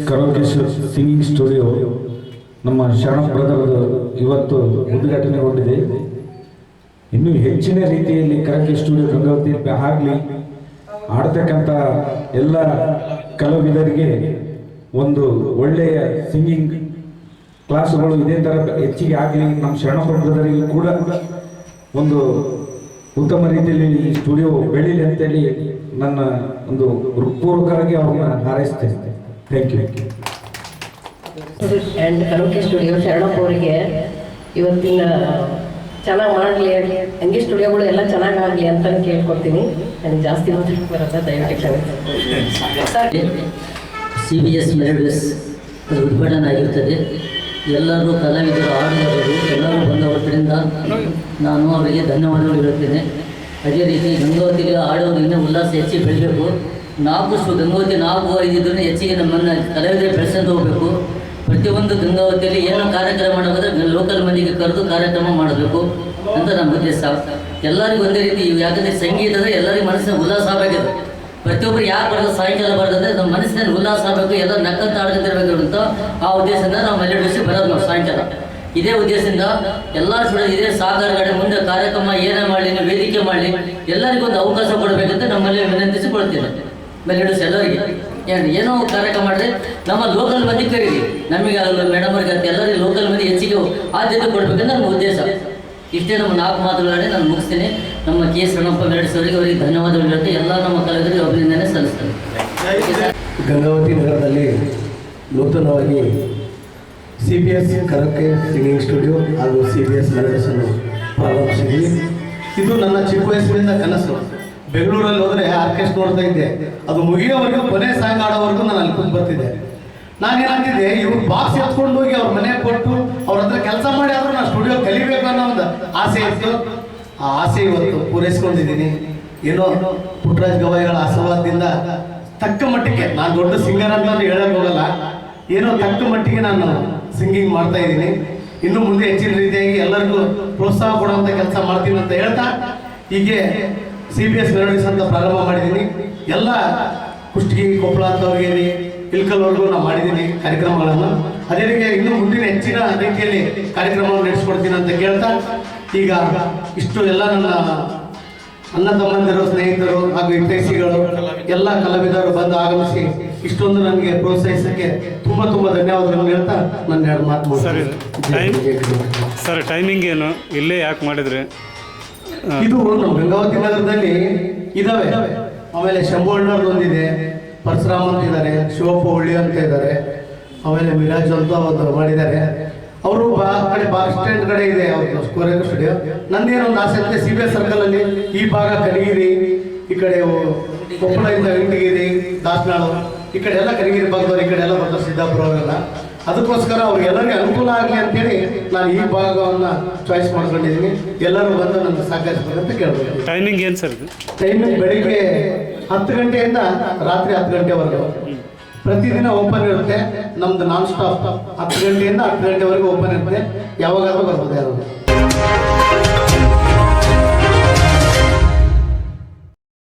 Karaoke singing studio ನಮ್ಮ ಶರಣ brother ಇವತ್ತು ಉದ್ಘಾಟನೆಗೊಂಡಿದೆ. ಇನ್ನೂ ಹೆಚ್ಚಿನ ರೀತಿಯಲ್ಲಿ ಕರೋಕೆ ಸ್ಟುಡಿಯೋ ಗಂಗಾವತಿಯಲ್ಲಿ ಆಗಲಿ, ಆಡ್ತಕ್ಕಂಥ ಎಲ್ಲ ಕಲಾವಿದರಿಗೆ ಒಂದು ಒಳ್ಳೆಯ ಸಿಂಗಿಂಗ್ ಕ್ಲಾಸ್ಗಳು ಇದೇ ಥರ ಹೆಚ್ಚಿಗೆ ಆಗಲಿ, ನಮ್ಮ ಶರಣ ಬ್ರದರಿಗೆ ಕೂಡ ಒಂದು ಉತ್ತಮ ರೀತಿಯಲ್ಲಿ ಈ ಸ್ಟುಡಿಯೋ ಬೆಳೀಲಿ ಅಂತೇಳಿ ನನ್ನ ಒಂದು ಹೃತ್ಪೂರ್ವಕವಾಗಿ ಅವ್ರನ್ನ ಹಾರೈಸ್ತೇನೆ. Thank you. And karaoke studio Sharanappa ಅವರಿಗೆ ಇವತ್ತಿನ ಚೆನ್ನಾಗಿ ಮಾಡಲಿ, ಹಂಗೆ ಸ್ಟುಡಿಯೋಗಳು ಎಲ್ಲ ಚೆನ್ನಾಗಾಗಲಿ ಅಂತ ಕೇಳ್ಕೊಡ್ತೀನಿ. ನನಗೆ ಜಾಸ್ತಿ ಮಾತಾಡಕ್ಕೆ ಬರೋದ, ದಯವಿಟ್ಟು ಕ್ಷಮಿಸಿ. CBS ಮೆಲೋಡಿಸ್ ಅದು ಉದ್ಘಾಟನೆ ಆಗಿರ್ತದೆ. ಎಲ್ಲರೂ ಕಲಾವಿದರು, ಆಡುಗಾರರು ಎಲ್ಲರೂ ಬಂದವರ ಕಡೆಯಿಂದ ನಾನು ಅವರಿಗೆ ಧನ್ಯವಾದಗಳು ಹೇಳುತ್ತೇನೆ. ಅದೇ ರೀತಿ ಗಂಗಾವತಿಗೆ ಆಡೋರು ಇನ್ನೂ ಉಲ್ಲಾಸ ಹೆಚ್ಚಿಗೆ ಬೆಳೀಬೇಕು. ಗಂಗಾವತಿ 4-5 ದಿನ ಹೆಚ್ಚಿಗೆ ನಮ್ಮನ್ನು ಕಲಾವಿದರು ಬೆಳೆಸ್ಕೊಂಡು ಹೋಗಬೇಕು. ಪ್ರತಿಯೊಂದು ಗಂಗಾವತಿಯಲ್ಲಿ ಏನೋ ಕಾರ್ಯಕ್ರಮ ಮಾಡೋದಾದ್ರೆ ಲೋಕಲ್ ಮಂದಿಗೆ ಕರೆದು ಕಾರ್ಯಕ್ರಮ ಮಾಡಬೇಕು ಅಂತ ನಮ್ಮ ಉದ್ದೇಶ. ಎಲ್ಲರಿಗೂ ಒಂದೇ ರೀತಿ, ಯಾಕಂದರೆ ಸಂಗೀತ ಅಂದರೆ ಎಲ್ಲರಿಗೂ ಮನಸ್ಸಿನ ಉಲ್ಲಾಸ ಆಗಬೇಕಿದೆ. ಪ್ರತಿಯೊಬ್ಬರು ಯಾಕೆ ಬರೋದು ಸಾಯಂಕಾಲ ಬರೋದಂದರೆ ನಮ್ಮ ಮನಸ್ಸಿನಲ್ಲಿ ಉಲ್ಲಾಸ ಆಗಬೇಕು, ಎಲ್ಲ ನಕ್ಕಂತ ಆಡ್ಕೊಂಡಿರ್ಬೇಕು ಅಂತ ಆ ಉದ್ದೇಶದಿಂದ ನಾವು ಮೆಲೋಡಿಸ್ ಬರೋದು. ನಾವು ಸಾಯಂಕಾಲ ಇದೇ ಉದ್ದೇಶದಿಂದ ಎಲ್ಲ ಸ್ಟೂಡೆಂಟ್ ಇದೇ ಸಹಕಾರಗಡೆ ಮುಂದೆ ಕಾರ್ಯಕ್ರಮ ಏನೇ ಮಾಡಲಿ, ವೇದಿಕೆ ಮಾಡಲಿ, ಎಲ್ಲರಿಗೂ ಒಂದು ಅವಕಾಶ ಕೊಡಬೇಕಂತ ನಮ್ಮಲ್ಲಿ ವಿನಂತಿಸಿಕೊಳ್ತೇನೆ. ಮೆಲೋಡಿಸ್ ಎಲ್ಲರಿಗೆ ಏನೋ ಕಾರ್ಯಕ್ರಮ ಮಾಡಿದ್ರೆ ನಮ್ಮ ಲೋಕಲ್ ಮಂದಿ ಕರೀರಿ, ನಮಗೆ ಮೇಡಮ್ ಅವ್ರಿಗೆ ಎಲ್ಲರಿಗೂ ಲೋಕಲ್ ಮಂದಿ ಹೆಚ್ಚಿಗೆ ಆದ್ಯತೆ ಕೊಡಬೇಕಂತ ನಮ್ಮ ಉದ್ದೇಶ. ಇಷ್ಟೇ ನಮ್ಮ 4 ಮಾತುಗಳನ್ನೇ ನಾನು ಮುಗಿಸ್ತೇನೆ. ನಮ್ಮ ಕೆ ಶರಣಪ್ಪ ಮೆಲೋಡಿಸ್ ಅವರಿಗೆ ಧನ್ಯವಾದಗಳು ಹೇಳ್ತೆ. ಎಲ್ಲ ನಮ್ಮ ಕಲಾವಿದರಿಗೆ ಅಭಿನಂದನೆ ಸಲ್ಲಿಸ್ತೇನೆ. ಗಂಗಾವತಿ ನಗರದಲ್ಲಿ ನೂತನವಾಗಿ CBS ಕರೋಕೆ ಸಿಂಗಿಂಗ್ ಸ್ಟುಡಿಯೋ ಹಾಗೂ CBS ಮೆಲೋಡಿಸ್ ಅನ್ನು ಪ್ರಾರಂಭಿಸಿದ್ವಿ. ಇದು ನನ್ನ ಚಿಕ್ಕ ವಯಸ್ಸಿನಿಂದ ಕನಸು. ಬೆಂಗಳೂರಲ್ಲಿ ಹೋದರೆ ಆರ್ಕೆಸ್ಟ್ರಾ ನೋಡ್ತಾ ಇದ್ದೆ, ಅದು ಮುಗಿಯೋವರೆಗೂ ಕೊನೆ ಸಾಂಗ್ ಆಡೋವರೆಗೂ ನಾನು ಅಲ್ಲಿ ಕೂತು ಬರ್ತಿದ್ದೆ. ನಾನೇನಾಗ್ತಿದ್ದೆ, ಇವ್ರು ಬಾಕ್ಸ್ ಎತ್ಕೊಂಡು ಹೋಗಿ ಅವ್ರ ಮನೆಗೆ ಕೊಟ್ಟು ಅವ್ರ ಹತ್ರ ಕೆಲಸ ಮಾಡಿ ಆದರೂ ನಾನು ಸ್ಟುಡಿಯೋ ಕಲಿಬೇಕು ಅನ್ನೋ ಒಂದು ಆಸೆ ಇತ್ತು. ಆ ಆಸೆ ಇವತ್ತು ಪೂರೈಸ್ಕೊಂಡಿದ್ದೀನಿ. ಏನೋ ಪುಟ್ಟರಾಜ್ ಗವಾಯಿಗಳ ಆಶೀರ್ವಾದದಿಂದ ತಕ್ಕ ಮಟ್ಟಿಗೆ, ನಾನು ದೊಡ್ಡ ಸಿಂಗರ್ ಅಂತ ಹೇಳಕ್ ಹೋಗಲ್ಲ, ಏನೋ ತಕ್ಕ ಮಟ್ಟಿಗೆ ನಾನು ಸಿಂಗಿಂಗ್ ಮಾಡ್ತಾ ಇದ್ದೀನಿ. ಇನ್ನು ಮುಂದೆ ಹೆಚ್ಚಿನ ರೀತಿಯಾಗಿ ಎಲ್ಲರಿಗೂ ಪ್ರೋತ್ಸಾಹ ಕೊಡುವಂಥ ಕೆಲಸ ಮಾಡ್ತೀನಿ ಅಂತ ಹೇಳ್ತಾ ಹೀಗೆ CBS ಮೆಲೋಡಿಸ್ ಅಂತ ಪ್ರಾರಂಭ ಮಾಡಿದ್ದೀನಿ. ಎಲ್ಲ ಕುಷ್ಟಗಿ, ಕೊಪ್ಪಳ, ತವರಗೇರಿ, ಇಲ್ಕಲ್ವರೆಗೂ ನಾನು ಮಾಡಿದ್ದೀನಿ ಕಾರ್ಯಕ್ರಮಗಳನ್ನು. ಅದೇ ರೀತಿ ಇನ್ನು ಮುಂದಿನ ಹೆಚ್ಚಿನ ರೀತಿಯಲ್ಲಿ ಕಾರ್ಯಕ್ರಮವನ್ನು ನಡೆಸ್ಕೊಡ್ತೀನಿ ಅಂತ ಕೇಳ್ತಾ, ಈಗ ಇಷ್ಟು ಎಲ್ಲ ನನ್ನ ಅಣ್ಣ ತಮ್ಮಂದಿರು, ಸ್ನೇಹಿತರು ಹಾಗೂ ಹಿತೈಷಿಗಳು ಎಲ್ಲ ಕಲಾವಿದರು ಬಂದು ಆಗಮಿಸಿ ಇಷ್ಟೊಂದು ನನಗೆ ಪ್ರೋತ್ಸಾಹಿಸಕ್ಕೆ ತುಂಬ ಧನ್ಯವಾದಗಳನ್ನು ಹೇಳ್ತಾ ನನ್ನ 2 ಮಾತು. ಸರ್, ಟೈಮಿಂಗ್ ಏನು, ಇಲ್ಲೇ ಯಾಕೆ ಮಾಡಿದ್ರೆ? ಇದು ನಮ್ಮ ಗಂಗಾವತಿ ನಗರದಲ್ಲಿ ಇದಾವೆ. ಆಮೇಲೆ ಶಂಭುಣ್ಣವ್ರದ್ದು ಒಂದಿದೆ, ಪರಶುರಾಮ್ ಅಂತ ಇದ್ದಾರೆ, ಶಿವಪ್ಪ ಹುಳ್ಳಿ ಅಂತ ಇದ್ದಾರೆ, ಆಮೇಲೆ ಮಿರಾಜ್ ಅಂತ ಒಂದು ಮಾಡಿದ್ದಾರೆ. ಅವರು ಕಡೆ ಬಸ್ ಸ್ಟ್ಯಾಂಡ್ ಕಡೆ ಇದೆ ಅವ್ರದ್ದು ಕೋರೇಕ ಸ್ಟುಡಿಯೋ. ನಂದೇನೊಂದು ಆಸೆ ಅಂದರೆ CBS ಸರ್ಕಲಲ್ಲಿ ಈ ಭಾಗ ಕನಗಿರಿ, ಈ ಕಡೆ ಕೊಪ್ಪಳದಿಂದ ಇಂಟಗಿರಿ, ದಾಸನಾಳು, ಈ ಕಡೆ ಎಲ್ಲ ಕನಗಿರಿ ಭಾಗದವ್ರು, ಈ ಕಡೆ ಎಲ್ಲ ಬರ್ತಾರೆ ಸಿದ್ದಾಪುರ ಅವರೆಲ್ಲ. ಅದಕ್ಕೋಸ್ಕರ ಅವ್ರಿಗೆಲ್ಲರಿಗೂ ಅನುಕೂಲ ಆಗಲಿ ಅಂತೇಳಿ ನಾನು ಈ ಭಾಗವನ್ನು ಚಾಯ್ಸ್ ಮಾಡ್ಕೊಂಡಿದ್ದೀನಿ. ಎಲ್ಲರೂ ಬಂದು ನನ್ನ ಸಹಕರಿಸಬೇಕಂತ ಕೇಳಬೇಕು. ಟೈಮಿಂಗ್ ಏನು ಸರ್? ಟೈಮಿಂಗ್ ಬೆಳಿಗ್ಗೆ 10 ಗಂಟೆಯಿಂದ ರಾತ್ರಿ 10 ಗಂಟೆವರೆಗೂ ಪ್ರತಿದಿನ ಓಪನ್ ಇರುತ್ತೆ. ನಮ್ದು ನಾನ್ ಸ್ಟಾಪ್ 10 ಗಂಟೆಯಿಂದ 10 ಗಂಟೆವರೆಗೂ ಓಪನ್ ಇರುತ್ತೆ. ಯಾವಾಗಾದ್ರೂ ಬರ್ಬೋದು ಯಾರು.